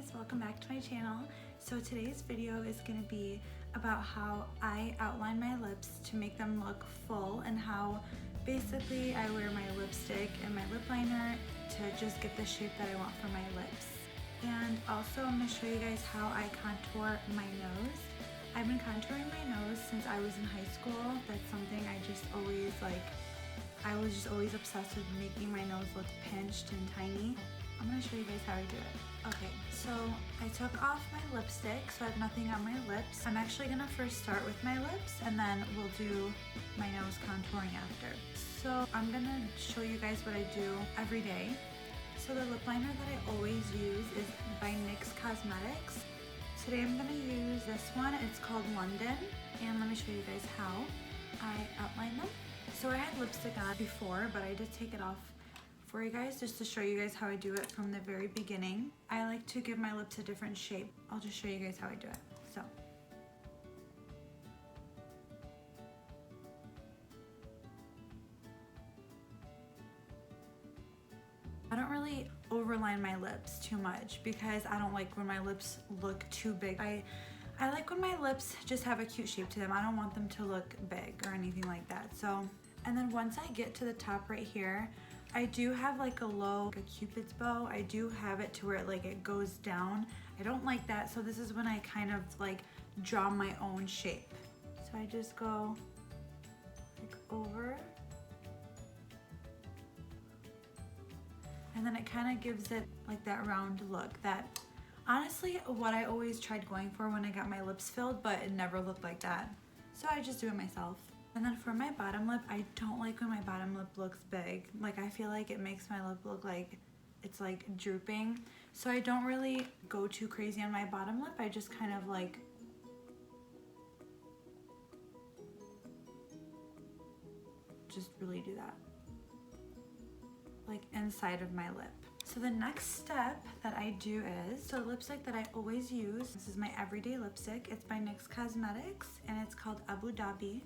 guys, welcome back to my channel. So today's video is going to be about how I outline my lips to make them look full and how basically I wear my lipstick and my lip liner to just get the shape that I want for my lips. And also I'm going to show you guys how I contour my nose. I've been contouring my nose since I was in high school. That's something I just always I was just always obsessed with making my nose look pinched and tiny. I'm going to show you guys how I do it. Okay, so I took off my lipstick so I have nothing on my lips. I'm actually going to first start with my lips and then we'll do my nose contouring after. So I'm going to show you guys what I do every day. So the lip liner that I always use is by NYX Cosmetics. Today I'm going to use this one. It's called London, and let me show you guys how I outline them. So I had lipstick on before, but I did take it off for you guys just to show you guys how I do it from the very beginning. I like to give my lips a different shape. I'll just show you guys how I do it. So I don't really overline my lips too much because I don't like when my lips look too big. I like when my lips just have a cute shape to them. I don't want them to look big or anything like that. So, and then once I get to the top right here, I do have like a cupid's bow. I do have it to where it goes down. I don't like that, so this is when I kind of draw my own shape. So I just go over, and then it kind of gives it that round look that honestly what I always tried going for when I got my lips filled, but it never looked like that. So I just do it myself. And then for my bottom lip, I don't like when my bottom lip looks big. I feel like it makes my lip look like it's drooping. So I don't really go too crazy on my bottom lip. I just kind of just really do that. Inside of my lip. So the next step that I do is, so the lipstick that I always use, this is my everyday lipstick. It's by NYX Cosmetics and it's called Abu Dhabi.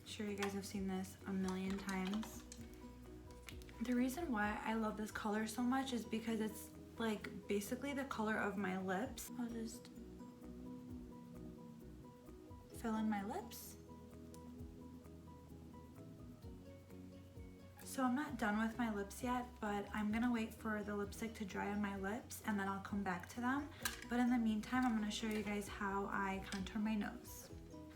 I'm sure you guys have seen this a million times. The reason why I love this color so much is because it's basically the color of my lips. I'll just fill in my lips. So I'm not done with my lips yet, but I'm gonna wait for the lipstick to dry on my lips and then I'll come back to them. But in the meantime, I'm gonna show you guys how I contour my nose.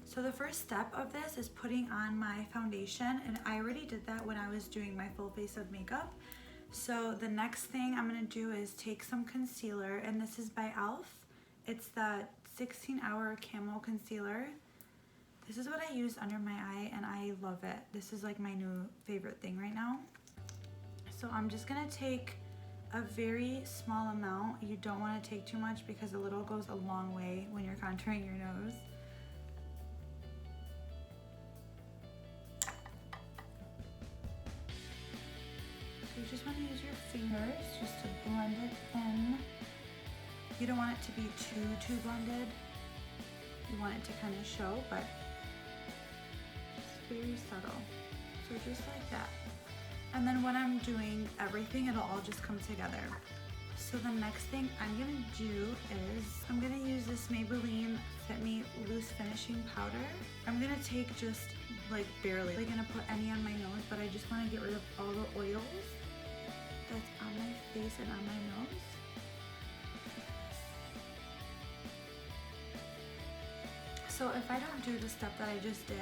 So the first step of this is putting on my foundation, and I already did that when I was doing my full face of makeup. So the next thing I'm gonna do is take some concealer, and this is by e.l.f. It's the 16-hour Camo Concealer. This is what I use under my eye and I love it. This is my new favorite thing right now. So I'm just gonna take a very small amount. You don't wanna take too much because a little goes a long way when you're contouring your nose. So you just wanna use your fingers just to blend it in. You don't want it to be too blended. You want it to kind of show, but very subtle. So just like that. And then when I'm doing everything, it'll all just come together. So the next thing I'm gonna do is I'm gonna use this Maybelline Fit Me Loose Finishing Powder. I'm gonna take just barely. I'm gonna put any on my nose, but I just wanna get rid of all the oils that's on my face and on my nose. So if I don't do the step that I just did,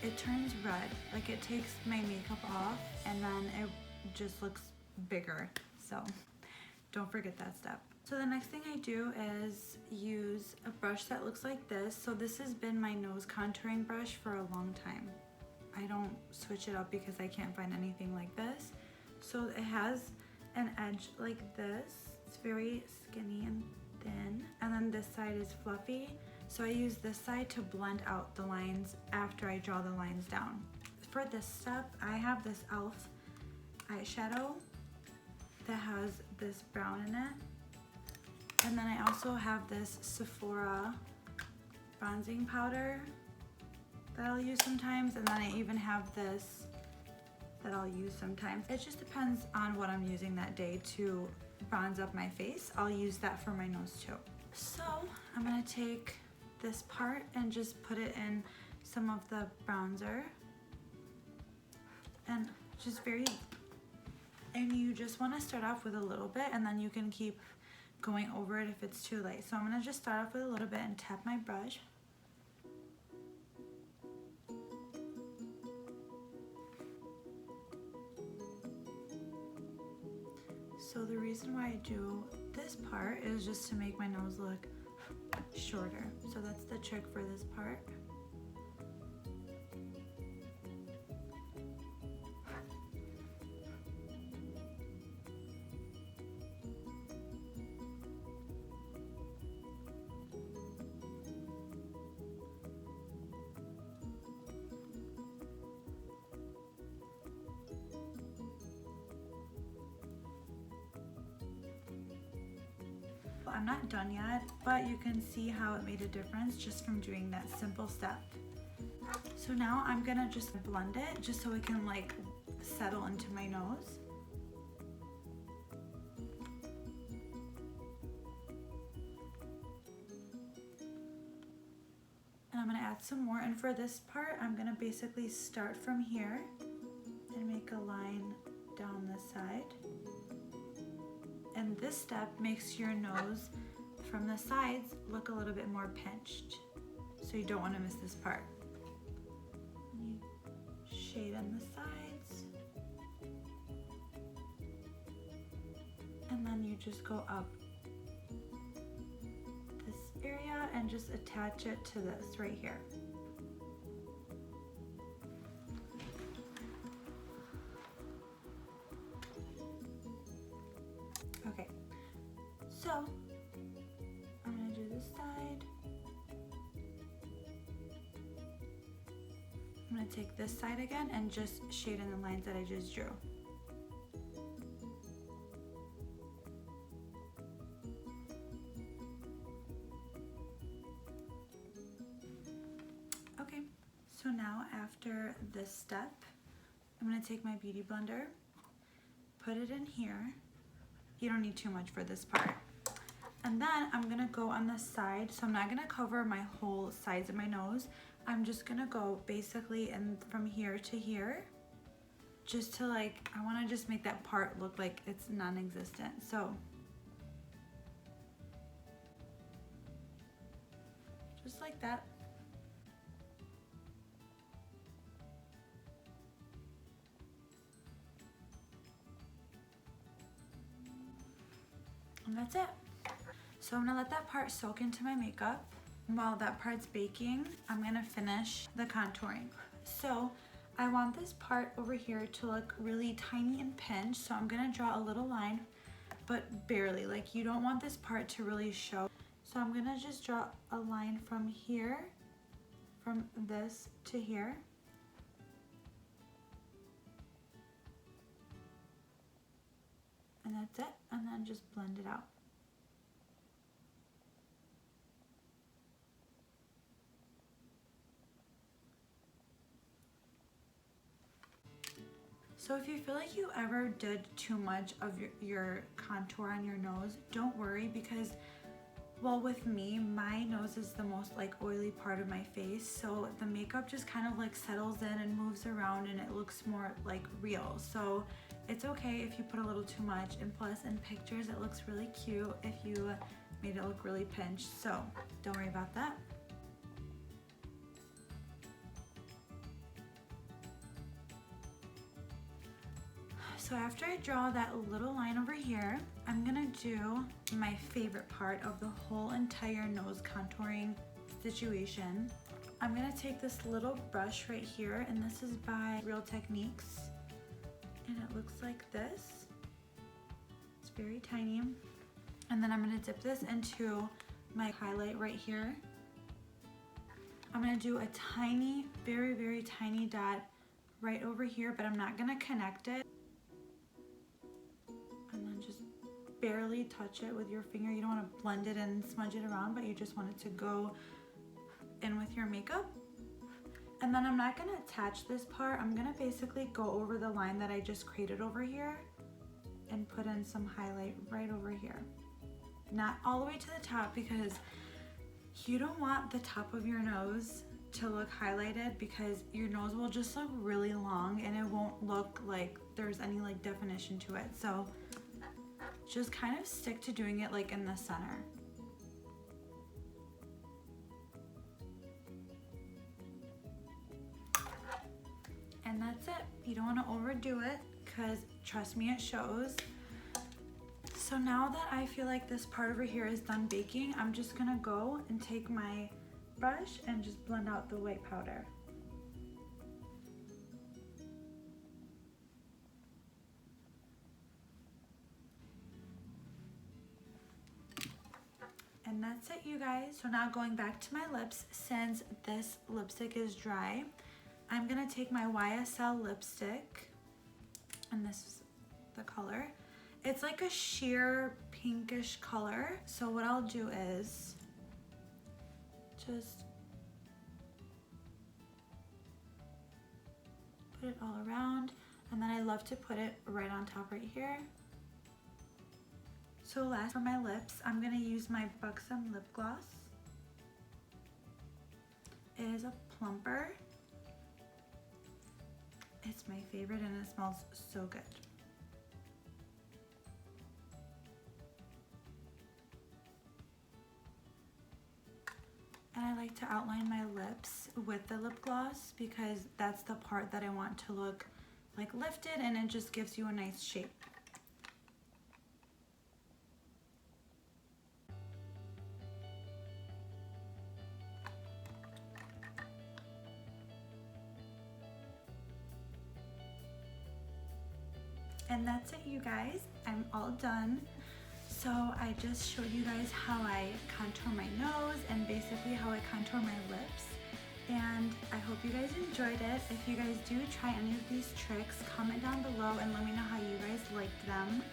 it turns red. It takes my makeup off and then it just looks bigger. So don't forget that step. So the next thing I do is use a brush that looks like this. So this has been my nose contouring brush for a long time. I don't switch it up because I can't find anything like this. So it has an edge like this. It's very skinny and thin. And then this side is fluffy. So I use this side to blend out the lines after I draw the lines down. For this step, I have this e.l.f. eyeshadow that has this brown in it. And then I also have this Sephora bronzing powder that I'll use sometimes. And then I even have this that I'll use sometimes. It just depends on what I'm using that day to bronze up my face, I'll use that for my nose too. So I'm gonna take this part and just put it in some of the bronzer, and just and you just want to start off with a little bit, and then you can keep going over it if it's too light. So I'm gonna just start off with a little bit and tap my brush. So the reason why I do this part is just to make my nose look shorter. So that's the trick for this part. I'm not done yet, but you can see how it made a difference just from doing that simple step. So now I'm gonna just blend it just so it can like settle into my nose. And I'm gonna add some more, and for this part I'm gonna basically start from here and make a line down the side. And this step makes your nose from the sides look a little bit more pinched. So you don't want to miss this part. And you shade on the sides. And then you just go up this area and just attach it to this right here. Okay, so I'm gonna do this side. I'm gonna take this side again and just shade in the lines that I just drew. Okay, so now after this step, I'm gonna take my Beauty Blender, put it in here. You don't need too much for this part. And then I'm gonna go on the side. So I'm not gonna cover my whole sides of my nose. I'm just gonna go basically from here to here, just to like, I wanna just make that part look like it's non-existent. So just like that. And that's it. So I'm gonna let that part soak into my makeup. While that part's baking, I'm gonna finish the contouring. So I want this part over here to look really tiny and pinched, so I'm gonna draw a little line, but barely. Like, you don't want this part to really show. So I'm gonna just draw a line from here, from this to here. And that's it, and then just blend it out. So if you feel like you ever did too much of your contour on your nose, don't worry, because, well, with me, my nose is the most like oily part of my face, so the makeup just kind of like settles in and moves around and it looks more like real. So it's okay if you put a little too much, and plus in pictures it looks really cute if you made it look really pinched, so don't worry about that. So after I draw that little line over here, I'm gonna do my favorite part of the whole entire nose contouring situation. I'm gonna take this little brush right here, and this is by Real Techniques, and it looks like this. It's very tiny. And then I'm gonna dip this into my highlight right here. I'm gonna do a tiny, very, very tiny dot right over here, but I'm not gonna connect it. And then just barely touch it with your finger. You don't want to blend it and smudge it around, but you just want it to go in with your makeup. And then I'm not going to attach this part. I'm going to basically go over the line that I just created over here and put in some highlight right over here. Not all the way to the top, because you don't want the top of your nose to look highlighted, because your nose will just look really long and it won't look like there's any like definition to it. So just kind of stick to doing it like in the center. And that's it. You don't want to overdo it, because trust me, it shows. So now that I feel like this part over here is done baking, I'm just gonna go and take my brush and just blend out the white powder. And that's it, you guys. So now going back to my lips, since this lipstick is dry, I'm gonna take my YSL lipstick, and this is the color. It's like a sheer pinkish color. So what I'll do is just put it all around, and then I love to put it right on top right here. So last, for my lips, I'm gonna use my Buxom lip gloss. It is a plumper. It's my favorite and it smells so good. And I like to outline my lips with the lip gloss, because that's the part that I want to look like lifted, and it just gives you a nice shape. And that's it, you guys. I'm all done. So I just showed you guys how I contour my nose and basically how I contour my lips. And I hope you guys enjoyed it. If you guys do try any of these tricks, comment down below and let me know how you guys liked them.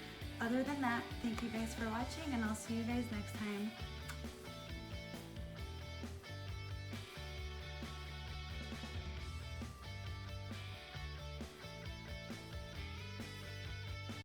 Other than that, thank you guys for watching, and I'll see you guys next time.